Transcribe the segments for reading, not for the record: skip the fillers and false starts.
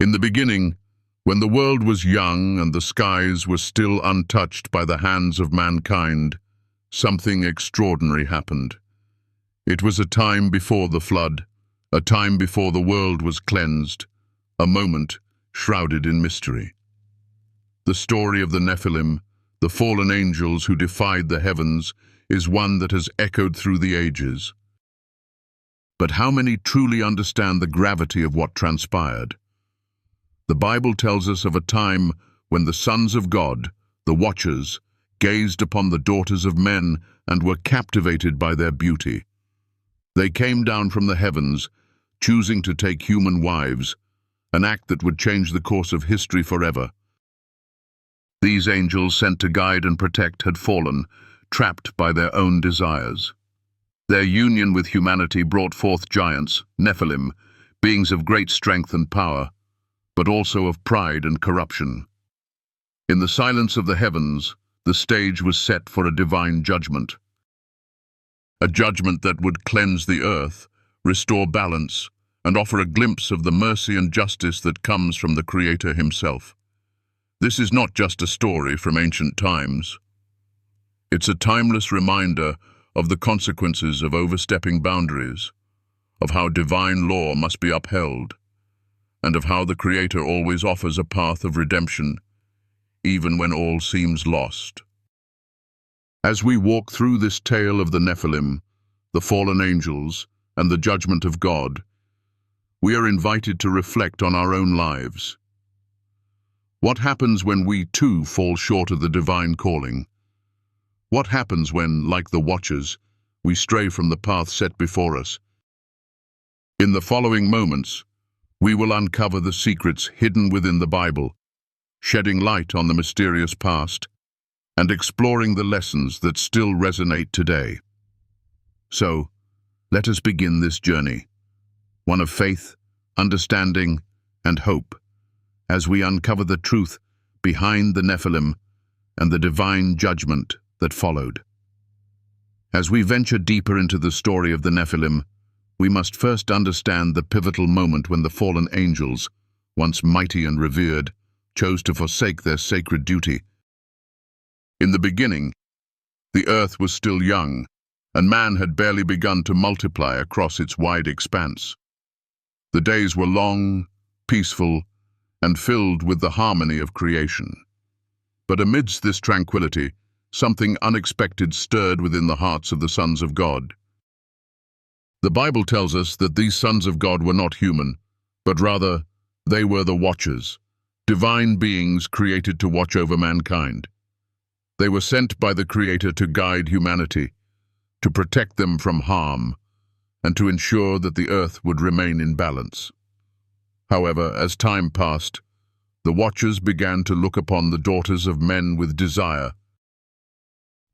In the beginning, when the world was young and the skies were still untouched by the hands of mankind, something extraordinary happened. It was a time before the flood, a time before the world was cleansed, a moment shrouded in mystery. The story of the Nephilim, the fallen angels who defied the heavens, is one that has echoed through the ages. But how many truly understand the gravity of what transpired? The Bible tells us of a time when the sons of God, the Watchers, gazed upon the daughters of men and were captivated by their beauty. They came down from the heavens, choosing to take human wives, an act that would change the course of history forever. These angels sent to guide and protect had fallen, trapped by their own desires. Their union with humanity brought forth giants, Nephilim, beings of great strength and power, but also of pride and corruption. In the silence of the heavens, the stage was set for a divine judgment. A judgment that would cleanse the earth, restore balance, and offer a glimpse of the mercy and justice that comes from the Creator himself. This is not just a story from ancient times. It's a timeless reminder of the consequences of overstepping boundaries, of how divine law must be upheld, and of how the Creator always offers a path of redemption, even when all seems lost. As we walk through this tale of the Nephilim, the fallen angels, and the judgment of God, we are invited to reflect on our own lives. What happens when we too fall short of the divine calling? What happens when, like the Watchers, we stray from the path set before us? In the following moments, we will uncover the secrets hidden within the Bible, shedding light on the mysterious past and exploring the lessons that still resonate today. So, let us begin this journey, one of faith, understanding, and hope, as we uncover the truth behind the Nephilim and the divine judgment that followed. As we venture deeper into the story of the Nephilim, we must first understand the pivotal moment when the fallen angels, once mighty and revered, chose to forsake their sacred duty. In the beginning, the earth was still young, and man had barely begun to multiply across its wide expanse. The days were long, peaceful, and filled with the harmony of creation. But amidst this tranquility, something unexpected stirred within the hearts of the sons of God. The Bible tells us that these sons of God were not human, but rather they were the Watchers, divine beings created to watch over mankind. They were sent by the Creator to guide humanity, to protect them from harm, and to ensure that the earth would remain in balance. However, as time passed, the Watchers began to look upon the daughters of men with desire.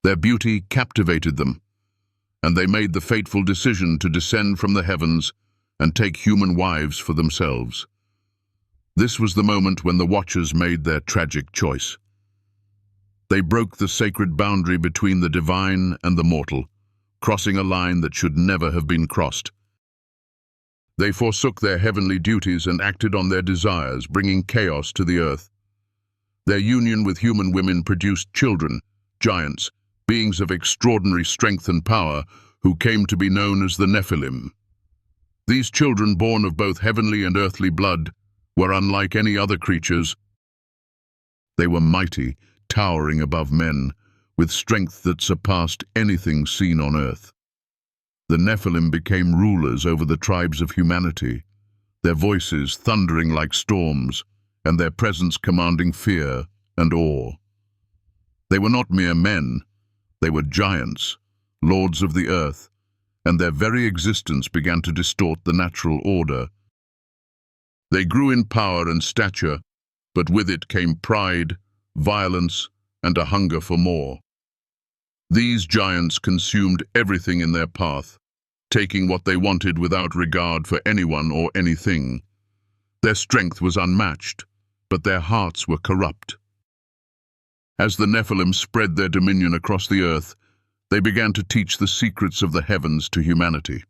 Their beauty captivated them, and they made the fateful decision to descend from the heavens and take human wives for themselves. This was the moment when the Watchers made their tragic choice. They broke the sacred boundary between the divine and the mortal, crossing a line that should never have been crossed. They forsook their heavenly duties and acted on their desires, bringing chaos to the earth. Their union with human women produced children, giants, beings of extraordinary strength and power, who came to be known as the Nephilim. These children, born of both heavenly and earthly blood, were unlike any other creatures. They were mighty, towering above men, with strength that surpassed anything seen on earth. The Nephilim became rulers over the tribes of humanity, their voices thundering like storms, and their presence commanding fear and awe. They were not mere men. They were giants, lords of the earth, and their very existence began to distort the natural order. They grew in power and stature, but with it came pride, violence, and a hunger for more. These giants consumed everything in their path, taking what they wanted without regard for anyone or anything. Their strength was unmatched, but their hearts were corrupt. As the Nephilim spread their dominion across the earth, they began to teach the secrets of the heavens to humanity.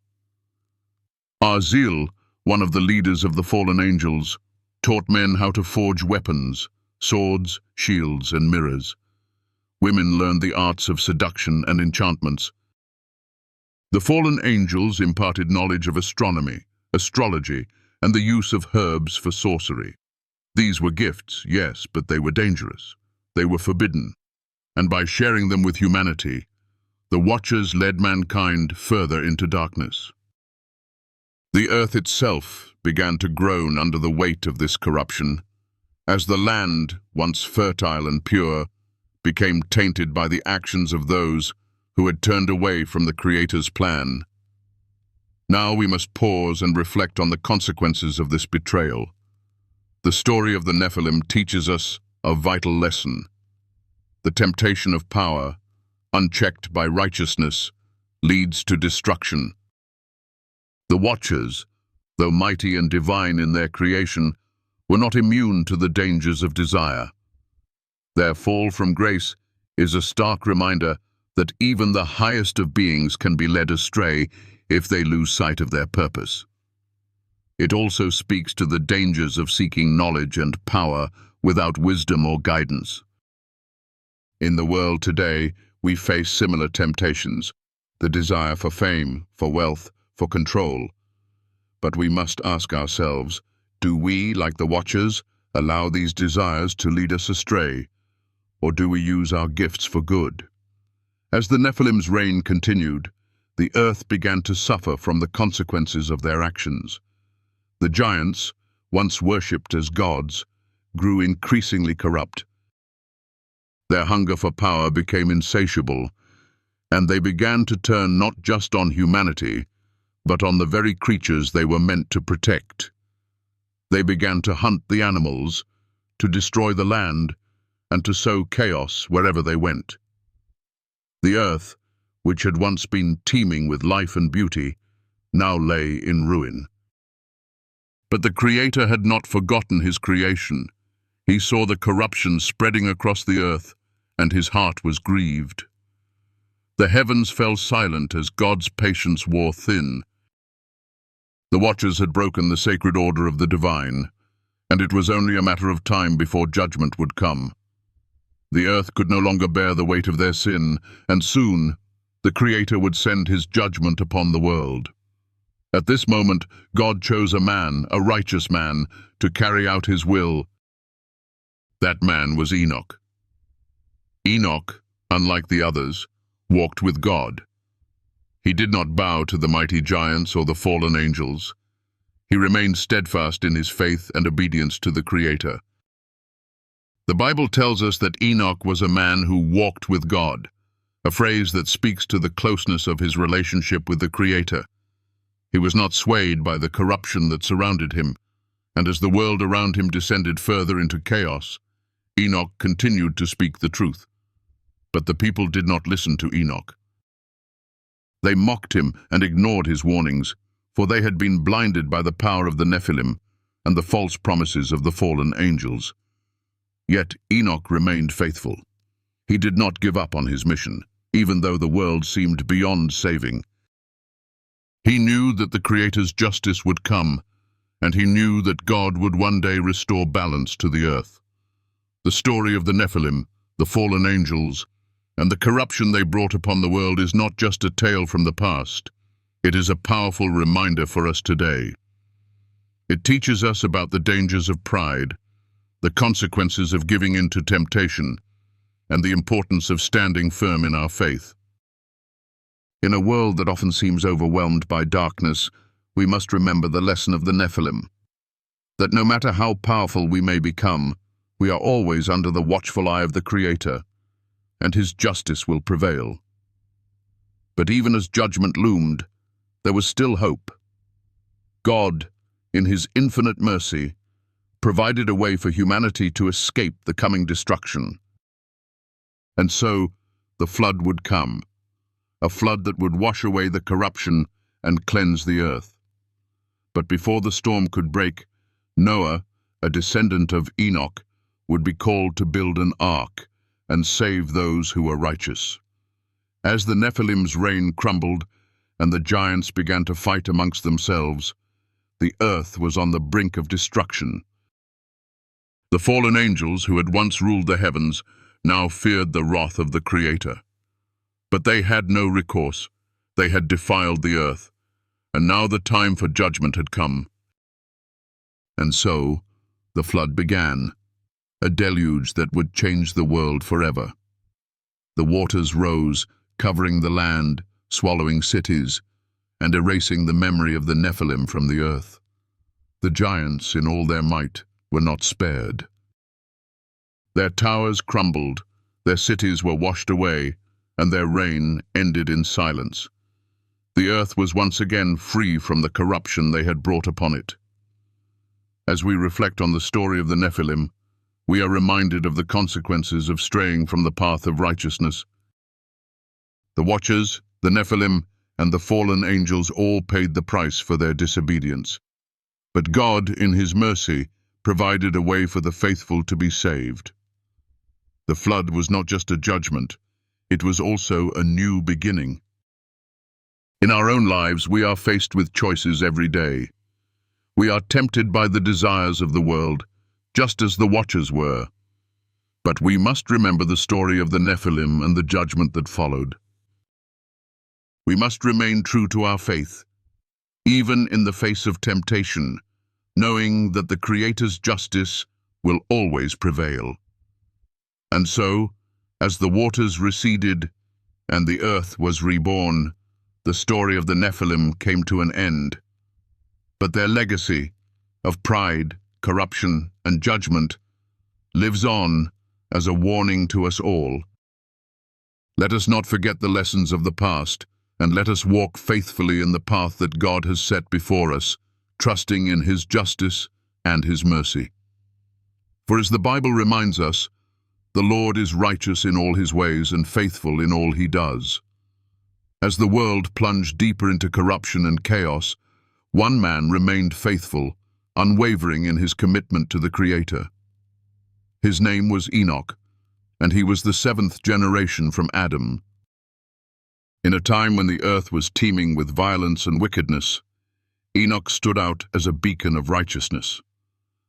Archangel, one of the leaders of the fallen angels, taught men how to forge weapons, swords, shields, and mirrors. Women learned the arts of seduction and enchantments. The fallen angels imparted knowledge of astronomy, astrology, and the use of herbs for sorcery. These were gifts, yes, but they were dangerous. They were forbidden. And by sharing them with humanity, the Watchers led mankind further into darkness. The earth itself began to groan under the weight of this corruption, as the land, once fertile and pure, became tainted by the actions of those who had turned away from the Creator's plan. Now we must pause and reflect on the consequences of this betrayal. The story of the Nephilim teaches us a vital lesson. The temptation of power, unchecked by righteousness, leads to destruction. The Watchers, though mighty and divine in their creation, were not immune to the dangers of desire. Their fall from grace is a stark reminder that even the highest of beings can be led astray if they lose sight of their purpose. It also speaks to the dangers of seeking knowledge and power without wisdom or guidance. In the world today, we face similar temptations, the desire for fame, for wealth, for control. But we must ask ourselves, do we, like the Watchers, allow these desires to lead us astray, or do we use our gifts for good? As the Nephilim's reign continued, the earth began to suffer from the consequences of their actions. The giants, once worshipped as gods, grew increasingly corrupt. Their hunger for power became insatiable, and they began to turn not just on humanity, but on the very creatures they were meant to protect. They began to hunt the animals, to destroy the land, and to sow chaos wherever they went. The earth, which had once been teeming with life and beauty, now lay in ruin. But the Creator had not forgotten his creation. He saw the corruption spreading across the earth, and his heart was grieved. The heavens fell silent as God's patience wore thin. The Watchers had broken the sacred order of the divine, and it was only a matter of time before judgment would come. The earth could no longer bear the weight of their sin, and soon the Creator would send his judgment upon the world. At this moment, God chose a man, a righteous man, to carry out his will. That man was Enoch. Enoch, unlike the others, walked with God. He did not bow to the mighty giants or the fallen angels. He remained steadfast in his faith and obedience to the Creator. The Bible tells us that Enoch was a man who walked with God, a phrase that speaks to the closeness of his relationship with the Creator. He was not swayed by the corruption that surrounded him, and as the world around him descended further into chaos, Enoch continued to speak the truth. But the people did not listen to Enoch. They mocked him and ignored his warnings, for they had been blinded by the power of the Nephilim and the false promises of the fallen angels. Yet Enoch remained faithful. He did not give up on his mission, even though the world seemed beyond saving. He knew that the Creator's justice would come, and he knew that God would one day restore balance to the earth. The story of the Nephilim, the fallen angels, and the corruption they brought upon the world is not just a tale from the past. It is a powerful reminder for us today. It teaches us about the dangers of pride, the consequences of giving in to temptation, and the importance of standing firm in our faith. In a world that often seems overwhelmed by darkness, we must remember the lesson of the Nephilim, that no matter how powerful we may become, we are always under the watchful eye of the Creator, and his justice will prevail. But even as judgment loomed, there was still hope. God, in his infinite mercy, provided a way for humanity to escape the coming destruction. And so, the flood would come, a flood that would wash away the corruption and cleanse the earth. But before the storm could break, Noah, a descendant of Enoch, would be called to build an ark and save those who were righteous. As the Nephilim's reign crumbled and the giants began to fight amongst themselves, the earth was on the brink of destruction. The fallen angels who had once ruled the heavens now feared the wrath of the Creator. But they had no recourse. They had defiled the earth, and now the time for judgment had come. And so, the flood began, a deluge that would change the world forever. The waters rose, covering the land, swallowing cities, and erasing the memory of the Nephilim from the earth. The giants, in all their might, were not spared. Their towers crumbled, their cities were washed away, and their reign ended in silence. The earth was once again free from the corruption they had brought upon it. As we reflect on the story of the Nephilim, we are reminded of the consequences of straying from the path of righteousness. The Watchers, the Nephilim, and the fallen angels all paid the price for their disobedience. But God, in His mercy, provided a way for the faithful to be saved. The flood was not just a judgment, it was also a new beginning. In our own lives, we are faced with choices every day. We are tempted by the desires of the world, just as the Watchers were. But we must remember the story of the Nephilim and the judgment that followed. We must remain true to our faith, even in the face of temptation, knowing that the Creator's justice will always prevail. And so, as the waters receded and the earth was reborn, the story of the Nephilim came to an end. But their legacy of pride, corruption, and judgment lives on as a warning to us all. Let us not forget the lessons of the past, and let us walk faithfully in the path that God has set before us, trusting in His justice and His mercy. For as the Bible reminds us, the Lord is righteous in all His ways and faithful in all He does. As the world plunged deeper into corruption and chaos, one man remained faithful, unwavering in his commitment to the Creator. His name was Enoch, and he was the 7th generation from Adam. In a time when the earth was teeming with violence and wickedness, Enoch stood out as a beacon of righteousness.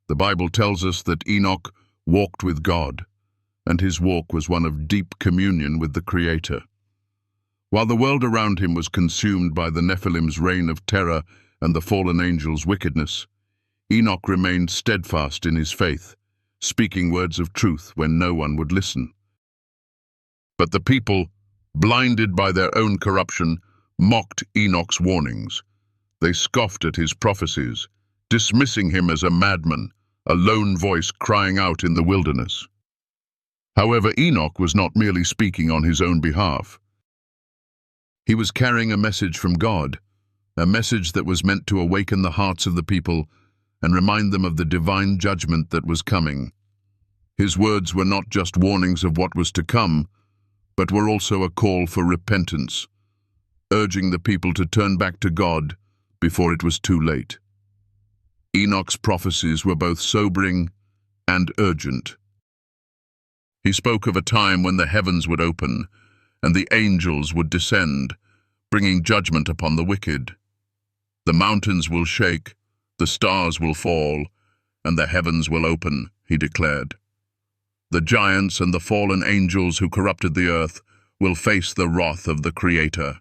The Bible tells us that Enoch walked with God, and his walk was one of deep communion with the Creator. While the world around him was consumed by the Nephilim's reign of terror and the fallen angels' wickedness, Enoch remained steadfast in his faith, speaking words of truth when no one would listen. But the people, blinded by their own corruption, mocked Enoch's warnings. They scoffed at his prophecies, dismissing him as a madman, a lone voice crying out in the wilderness. However, Enoch was not merely speaking on his own behalf. He was carrying a message from God, a message that was meant to awaken the hearts of the people and remind them of the divine judgment that was coming. His words were not just warnings of what was to come, but were also a call for repentance, urging the people to turn back to God before it was too late. Enoch's prophecies were both sobering and urgent. He spoke of a time when the heavens would open and the angels would descend, bringing judgment upon the wicked. The mountains will shake, the stars will fall, and the heavens will open, he declared. The giants and the fallen angels who corrupted the earth will face the wrath of the Creator.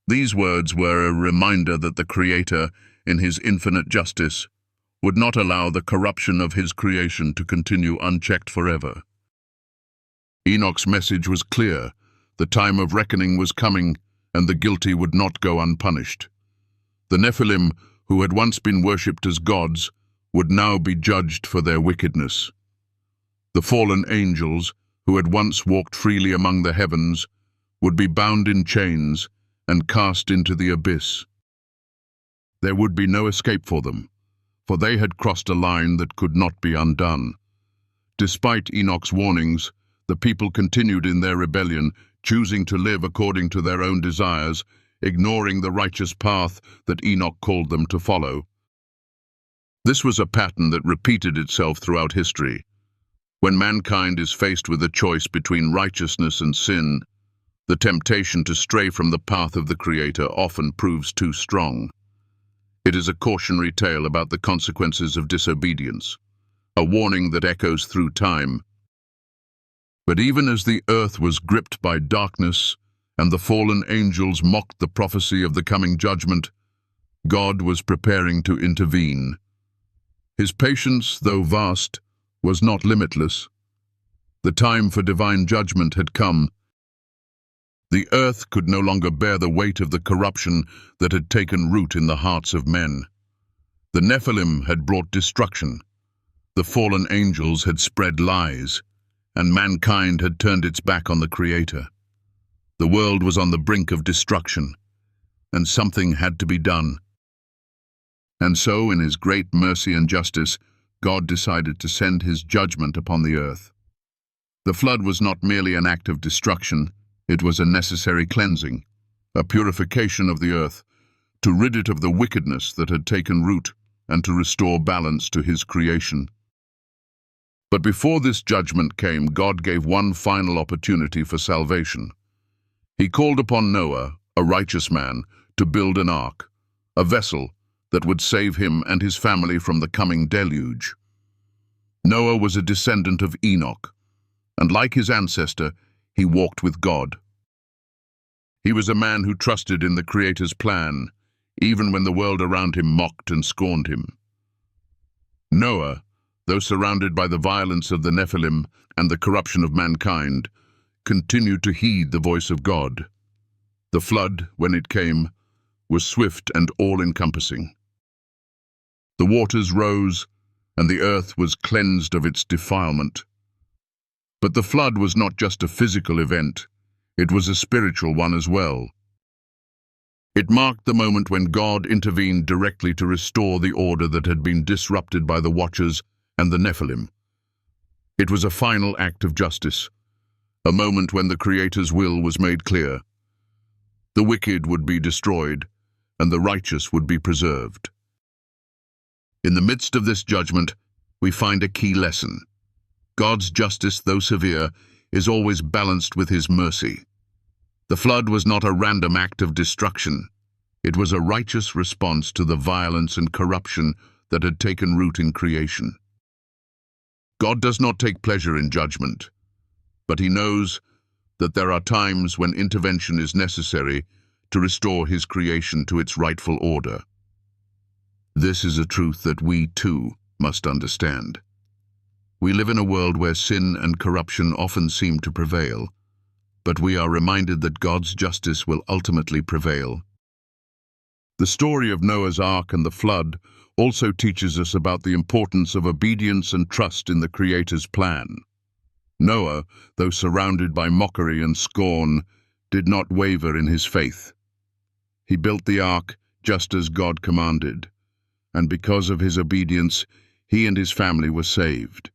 These words were a reminder that the Creator, in His infinite justice, would not allow the corruption of His creation to continue unchecked forever. Enoch's message was clear. The time of reckoning was coming, and the guilty would not go unpunished. The Nephilim, who had once been worshipped as gods, would now be judged for their wickedness. The fallen angels, who had once walked freely among the heavens, would be bound in chains and cast into the abyss. There would be no escape for them, for they had crossed a line that could not be undone. Despite Enoch's warnings, the people continued in their rebellion, choosing to live according to their own desires, ignoring the righteous path that Enoch called them to follow. This was a pattern that repeated itself throughout history. When mankind is faced with a choice between righteousness and sin, the temptation to stray from the path of the Creator often proves too strong. It is a cautionary tale about the consequences of disobedience, a a warning that echoes through time. But even as the earth was gripped by darkness and the fallen angels mocked the prophecy of the coming judgment, God was preparing to intervene. His patience, though vast, was not limitless. The time for divine judgment had come. The earth could no longer bear the weight of the corruption that had taken root in the hearts of men. The Nephilim had brought destruction. The fallen angels had spread lies, and mankind had turned its back on the Creator. The world was on the brink of destruction, and something had to be done. And so, in His great mercy and justice, God decided to send His judgment upon the earth. The flood was not merely an act of destruction, it was a necessary cleansing, a purification of the earth, to rid it of the wickedness that had taken root and to restore balance to His creation. But before this judgment came, God gave one final opportunity for salvation. He called upon Noah, a righteous man, to build an ark, a vessel that would save him and his family from the coming deluge. Noah was a descendant of Enoch, and like his ancestor, he walked with God. He was a man who trusted in the Creator's plan, even when the world around him mocked and scorned him. Noah, though surrounded by the violence of the Nephilim and the corruption of mankind, continued to heed the voice of God. The flood, when it came, was swift and all-encompassing. The waters rose, and the earth was cleansed of its defilement. But the flood was not just a physical event, it was a spiritual one as well. It marked the moment when God intervened directly to restore the order that had been disrupted by the Watchers and the Nephilim. It was a final act of justice, a moment when the Creator's will was made clear. The wicked would be destroyed, and the righteous would be preserved. In the midst of this judgment, we find a key lesson. God's justice, though severe, is always balanced with His mercy. The flood was not a random act of destruction. It was a righteous response to the violence and corruption that had taken root in creation. God does not take pleasure in judgment, but He knows that there are times when intervention is necessary to restore His creation to its rightful order. This is a truth that we, too, must understand. We live in a world where sin and corruption often seem to prevail, but we are reminded that God's justice will ultimately prevail. The story of Noah's Ark and the flood also teaches us about the importance of obedience and trust in the Creator's plan. Noah, though surrounded by mockery and scorn, did not waver in his faith. He built the ark just as God commanded, and because of his obedience, he and his family were saved.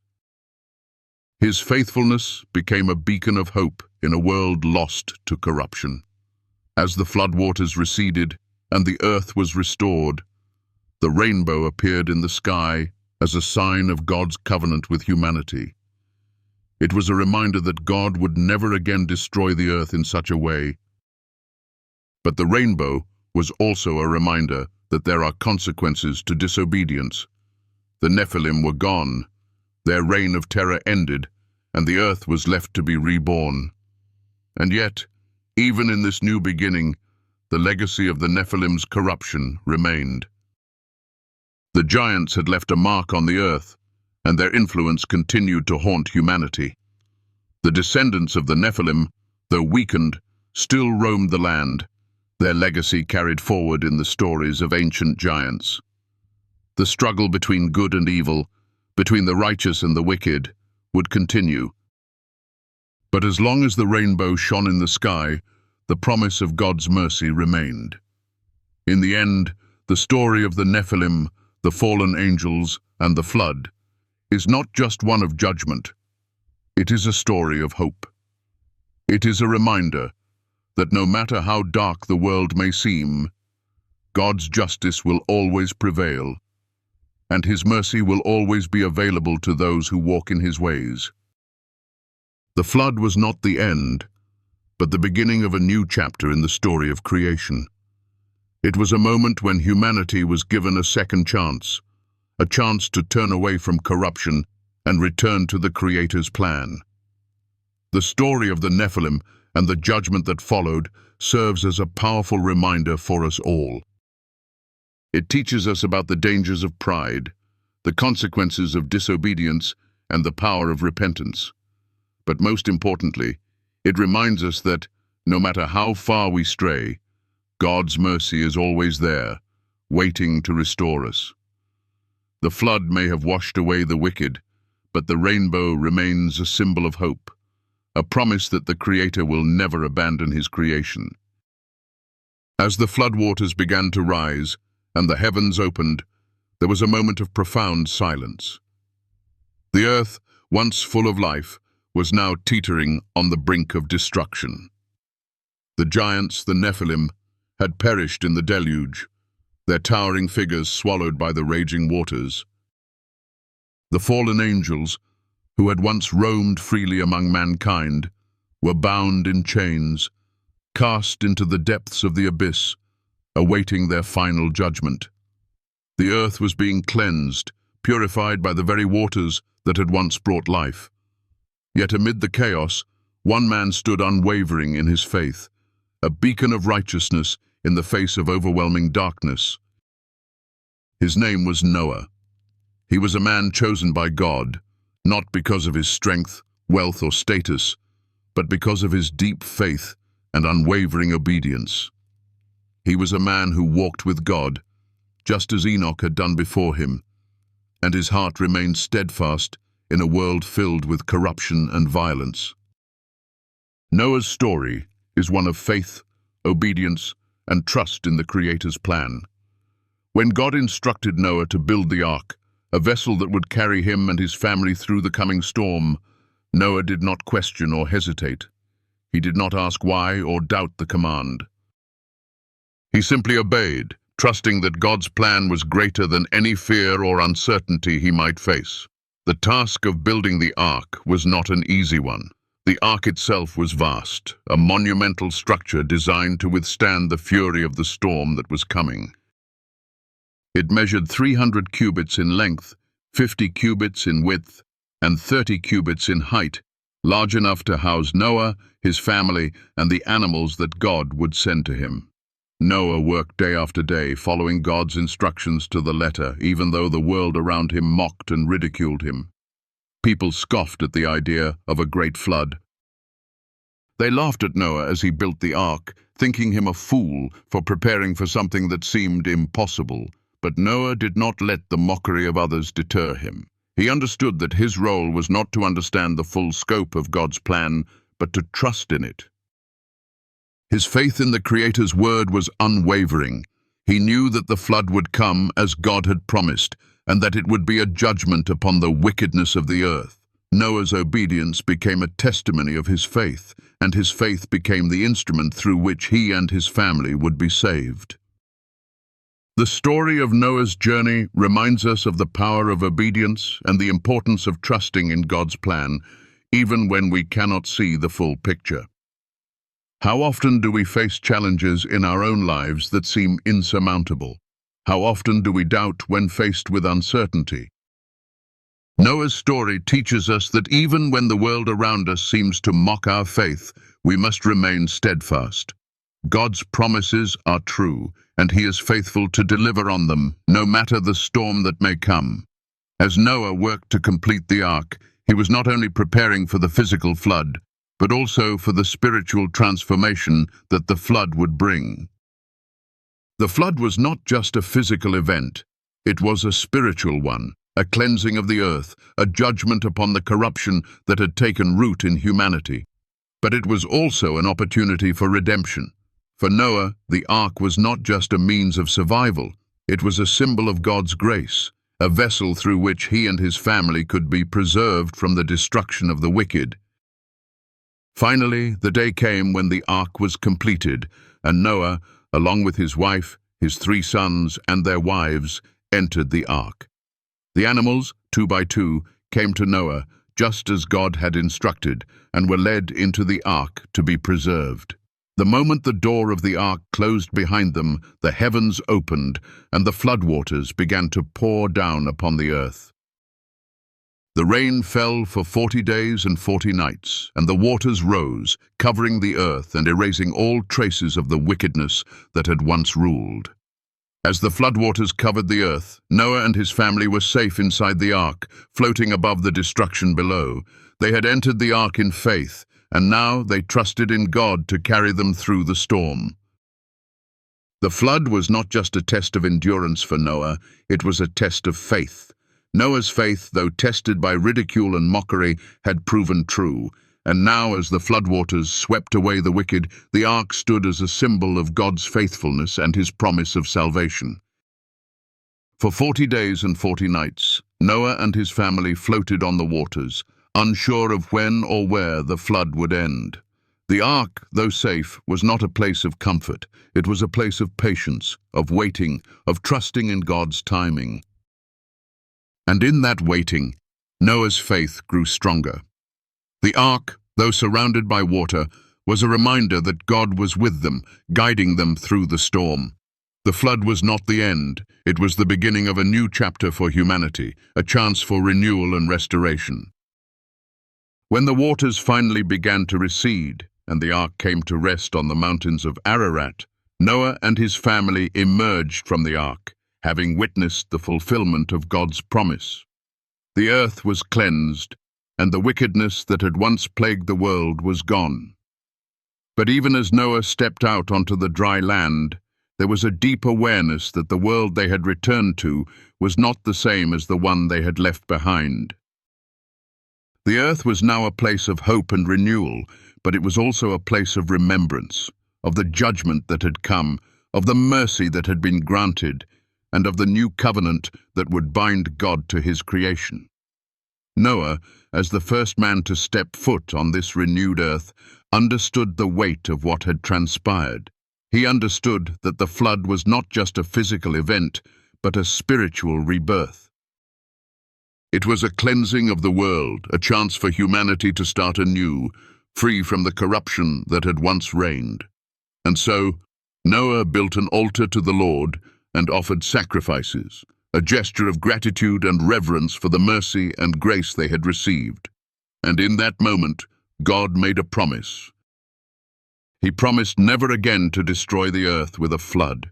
His faithfulness became a beacon of hope in a world lost to corruption. As the floodwaters receded and the earth was restored, the rainbow appeared in the sky as a sign of God's covenant with humanity. It was a reminder that God would never again destroy the earth in such a way. But the rainbow was also a reminder that there are consequences to disobedience. The Nephilim were gone, their reign of terror ended, and the earth was left to be reborn. And yet, even in this new beginning, the legacy of the Nephilim's corruption remained. The giants had left a mark on the earth, and their influence continued to haunt humanity. The descendants of the Nephilim, though weakened, still roamed the land, their legacy carried forward in the stories of ancient giants. The struggle between good and evil, between the righteous and the wicked, would continue. But as long as the rainbow shone in the sky, the promise of God's mercy remained. In the end, the story of the Nephilim, the fallen angels, and the flood is not just one of judgment. It is a story of hope. It is a reminder that no matter how dark the world may seem, God's justice will always prevail, and His mercy will always be available to those who walk in His ways. The flood was not the end, but the beginning of a new chapter in the story of creation. It was a moment when humanity was given a second chance, a chance to turn away from corruption and return to the Creator's plan. The story of the Nephilim and the judgment that followed serves as a powerful reminder for us all. It teaches us about the dangers of pride, the consequences of disobedience, and the power of repentance. But most importantly, it reminds us that, no matter how far we stray, God's mercy is always there, waiting to restore us. The flood may have washed away the wicked, but the rainbow remains a symbol of hope, a promise that the Creator will never abandon His creation. As the floodwaters began to rise and the heavens opened, there was a moment of profound silence. The earth, once full of life, was now teetering on the brink of destruction. The giants, the Nephilim, had perished in the deluge, their towering figures swallowed by the raging waters. The fallen angels, who had once roamed freely among mankind, were bound in chains, cast into the depths of the abyss, awaiting their final judgment. The earth was being cleansed, purified by the very waters that had once brought life. Yet amid the chaos, one man stood unwavering in his faith, a beacon of righteousness in the face of overwhelming darkness. His name was Noah. He was a man chosen by God, not because of his strength, wealth, or status, but because of his deep faith and unwavering obedience. He was a man who walked with God, just as Enoch had done before him, and his heart remained steadfast in a world filled with corruption and violence. Noah's story is one of faith, obedience, and trust in the Creator's plan. When God instructed Noah to build the ark, a vessel that would carry him and his family through the coming storm, Noah did not question or hesitate. He did not ask why or doubt the command. He simply obeyed, trusting that God's plan was greater than any fear or uncertainty he might face. The task of building the ark was not an easy one. The ark itself was vast, a monumental structure designed to withstand the fury of the storm that was coming. It measured 300 cubits in length, 50 cubits in width, and 30 cubits in height, large enough to house Noah, his family, and the animals that God would send to him. Noah worked day after day, following God's instructions to the letter, even though the world around him mocked and ridiculed him. People scoffed at the idea of a great flood. They laughed at Noah as he built the ark, thinking him a fool for preparing for something that seemed impossible. But Noah did not let the mockery of others deter him. He understood that his role was not to understand the full scope of God's plan, but to trust in it. His faith in the Creator's word was unwavering. He knew that the flood would come as God had promised, and that it would be a judgment upon the wickedness of the earth. Noah's obedience became a testimony of his faith, and his faith became the instrument through which he and his family would be saved. The story of Noah's journey reminds us of the power of obedience and the importance of trusting in God's plan, even when we cannot see the full picture. How often do we face challenges in our own lives that seem insurmountable? How often do we doubt when faced with uncertainty? Noah's story teaches us that even when the world around us seems to mock our faith, we must remain steadfast. God's promises are true, and He is faithful to deliver on them, no matter the storm that may come. As Noah worked to complete the ark, he was not only preparing for the physical flood, but also for the spiritual transformation that the flood would bring. The flood was not just a physical event, it was a spiritual one, a cleansing of the earth, a judgment upon the corruption that had taken root in humanity. But it was also an opportunity for redemption. For Noah, the ark was not just a means of survival, it was a symbol of God's grace, a vessel through which he and his family could be preserved from the destruction of the wicked. Finally, the day came when the ark was completed, and Noah, along with his wife, his 3 sons, and their wives, entered the ark. The animals, 2 by 2, came to Noah, just as God had instructed, and were led into the ark to be preserved. The moment the door of the ark closed behind them, the heavens opened, and the floodwaters began to pour down upon the earth. The rain fell for 40 days and 40 nights, and the waters rose, covering the earth and erasing all traces of the wickedness that had once ruled. As the floodwaters covered the earth, Noah and his family were safe inside the ark, floating above the destruction below. They had entered the ark in faith, and now they trusted in God to carry them through the storm. The flood was not just a test of endurance for Noah, it was a test of faith. Noah's faith, though tested by ridicule and mockery, had proven true, and now as the floodwaters swept away the wicked, the ark stood as a symbol of God's faithfulness and his promise of salvation. For 40 days and 40 nights, Noah and his family floated on the waters, unsure of when or where the flood would end. The ark, though safe, was not a place of comfort. It was a place of patience, of waiting, of trusting in God's timing. And in that waiting, Noah's faith grew stronger. The ark, though surrounded by water, was a reminder that God was with them, guiding them through the storm. The flood was not the end. It was the beginning of a new chapter for humanity, a chance for renewal and restoration. When the waters finally began to recede, and the ark came to rest on the mountains of Ararat, Noah and his family emerged from the ark, having witnessed the fulfillment of God's promise. The earth was cleansed, and the wickedness that had once plagued the world was gone. But even as Noah stepped out onto the dry land, there was a deep awareness that the world they had returned to was not the same as the one they had left behind. The earth was now a place of hope and renewal, but it was also a place of remembrance, of the judgment that had come, of the mercy that had been granted, and of the new covenant that would bind God to his creation. Noah, as the first man to step foot on this renewed earth, understood the weight of what had transpired. He understood that the flood was not just a physical event, but a spiritual rebirth. It was a cleansing of the world, a chance for humanity to start anew, free from the corruption that had once reigned. And so, Noah built an altar to the Lord and offered sacrifices, a gesture of gratitude and reverence for the mercy and grace they had received. And in that moment, God made a promise. He promised never again to destroy the earth with a flood.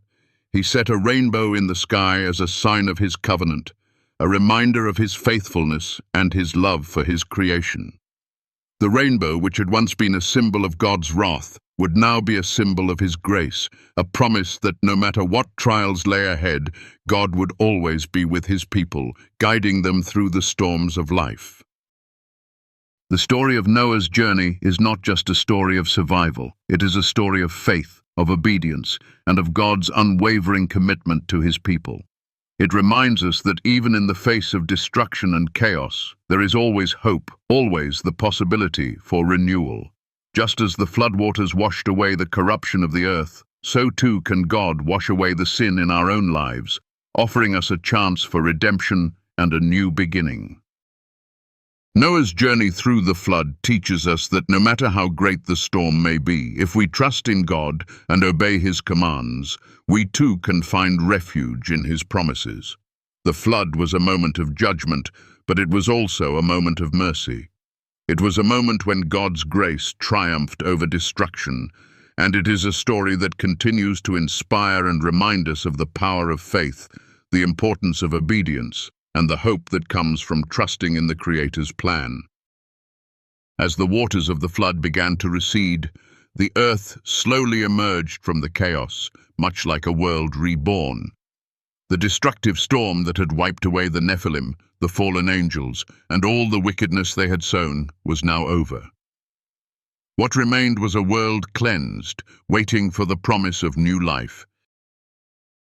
He set a rainbow in the sky as a sign of his covenant, a reminder of his faithfulness and his love for his creation. The rainbow, which had once been a symbol of God's wrath, would now be a symbol of his grace, a promise that no matter what trials lay ahead, God would always be with his people, guiding them through the storms of life. The story of Noah's journey is not just a story of survival. It is a story of faith, of obedience, and of God's unwavering commitment to his people. It reminds us that even in the face of destruction and chaos, there is always hope, always the possibility for renewal. Just as the floodwaters washed away the corruption of the earth, so too can God wash away the sin in our own lives, offering us a chance for redemption and a new beginning. Noah's journey through the flood teaches us that no matter how great the storm may be, if we trust in God and obey his commands, we too can find refuge in his promises. The flood was a moment of judgment, but it was also a moment of mercy. It was a moment when God's grace triumphed over destruction, and it is a story that continues to inspire and remind us of the power of faith, the importance of obedience, and the hope that comes from trusting in the Creator's plan. As the waters of the flood began to recede, the earth slowly emerged from the chaos, much like a world reborn. The destructive storm that had wiped away the Nephilim, the fallen angels, and all the wickedness they had sown was now over. What remained was a world cleansed, waiting for the promise of new life.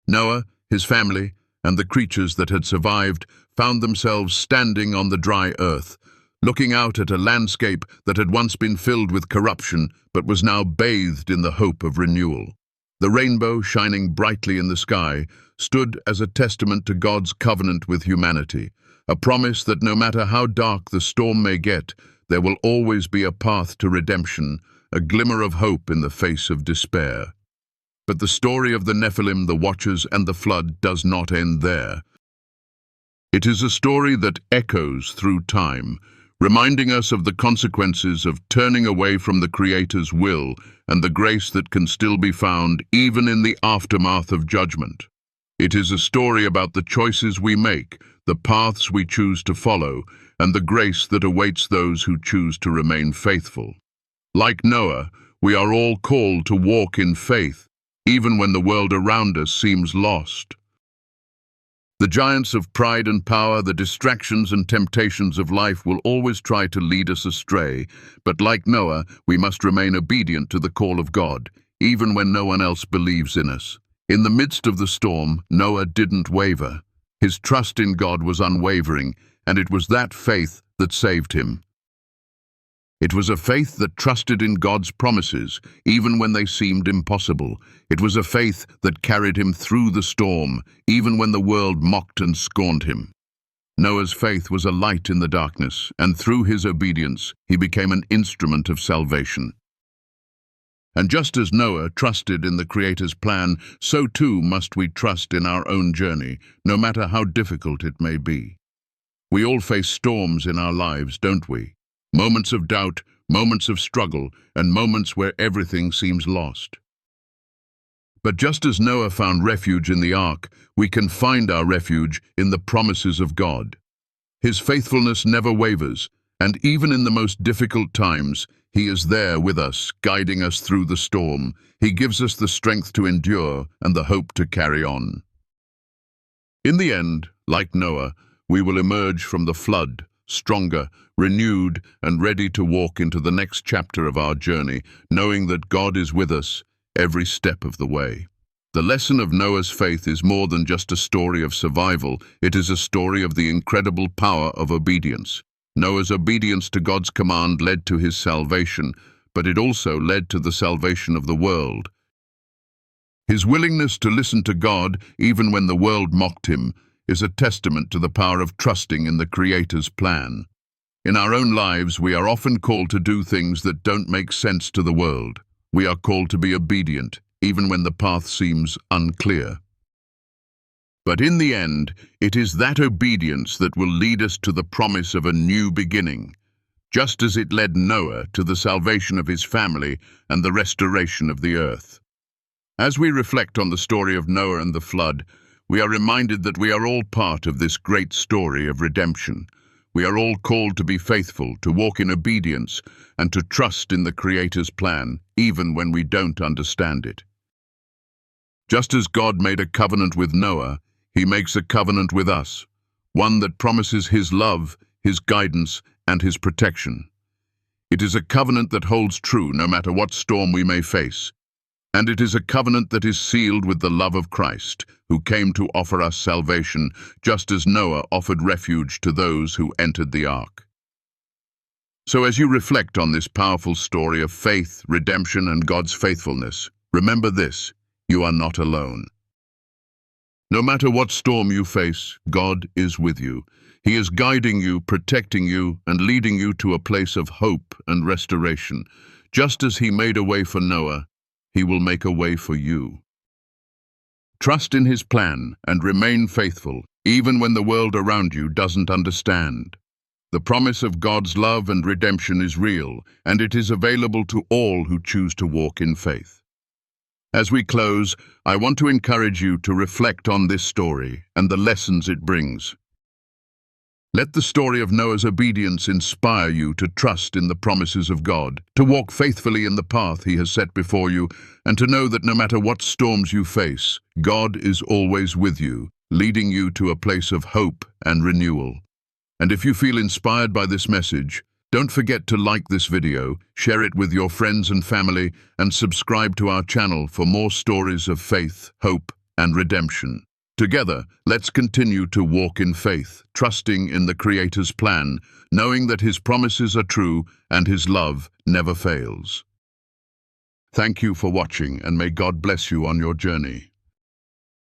Noah, his family, and the creatures that had survived found themselves standing on the dry earth, looking out at a landscape that had once been filled with corruption but was now bathed in the hope of renewal. The rainbow, shining brightly in the sky, stood as a testament to God's covenant with humanity, a promise that no matter how dark the storm may get, there will always be a path to redemption, a glimmer of hope in the face of despair. But the story of the Nephilim, the Watchers, and the flood does not end there. It is a story that echoes through time, reminding us of the consequences of turning away from the Creator's will and the grace that can still be found even in the aftermath of judgment. It is a story about the choices we make, the paths we choose to follow, and the grace that awaits those who choose to remain faithful. Like Noah, we are all called to walk in faith, even when the world around us seems lost. The giants of pride and power, the distractions and temptations of life will always try to lead us astray, but like Noah, we must remain obedient to the call of God, even when no one else believes in us. In the midst of the storm, Noah didn't waver. His trust in God was unwavering, and it was that faith that saved him. It was a faith that trusted in God's promises, even when they seemed impossible. It was a faith that carried him through the storm, even when the world mocked and scorned him. Noah's faith was a light in the darkness, and through his obedience, he became an instrument of salvation. And just as Noah trusted in the Creator's plan, so too must we trust in our own journey, no matter how difficult it may be. We all face storms in our lives, don't we? Moments of doubt, moments of struggle, and moments where everything seems lost. But just as Noah found refuge in the ark, we can find our refuge in the promises of God. His faithfulness never wavers, and even in the most difficult times, He is there with us, guiding us through the storm. He gives us the strength to endure and the hope to carry on. In the end, like Noah, we will emerge from the flood, stronger, renewed, and ready to walk into the next chapter of our journey, knowing that God is with us every step of the way. The lesson of Noah's faith is more than just a story of survival. It is a story of the incredible power of obedience. Noah's obedience to God's command led to his salvation, but it also led to the salvation of the world. His willingness to listen to God, even when the world mocked him, is a testament to the power of trusting in the Creator's plan. In our own lives, we are often called to do things that don't make sense to the world. We are called to be obedient, even when the path seems unclear. But in the end, it is that obedience that will lead us to the promise of a new beginning, just as it led Noah to the salvation of his family and the restoration of the earth. As we reflect on the story of Noah and the flood, we are reminded that we are all part of this great story of redemption. We are all called to be faithful, to walk in obedience, and to trust in the Creator's plan, even when we don't understand it. Just as God made a covenant with Noah, He makes a covenant with us, one that promises His love, His guidance, and His protection. It is a covenant that holds true no matter what storm we may face, and it is a covenant that is sealed with the love of Christ, who came to offer us salvation, just as Noah offered refuge to those who entered the ark. So as you reflect on this powerful story of faith, redemption, and God's faithfulness, remember this: you are not alone. No matter what storm you face, God is with you. He is guiding you, protecting you, and leading you to a place of hope and restoration. Just as He made a way for Noah, He will make a way for you. Trust in His plan and remain faithful, even when the world around you doesn't understand. The promise of God's love and redemption is real, and it is available to all who choose to walk in faith. As we close, I want to encourage you to reflect on this story and the lessons it brings. Let the story of Noah's obedience inspire you to trust in the promises of God, to walk faithfully in the path He has set before you, and to know that no matter what storms you face, God is always with you, leading you to a place of hope and renewal. And if you feel inspired by this message, don't forget to like this video, share it with your friends and family, and subscribe to our channel for more stories of faith, hope, and redemption. Together, let's continue to walk in faith, trusting in the Creator's plan, knowing that His promises are true and His love never fails. Thank you for watching, and may God bless you on your journey.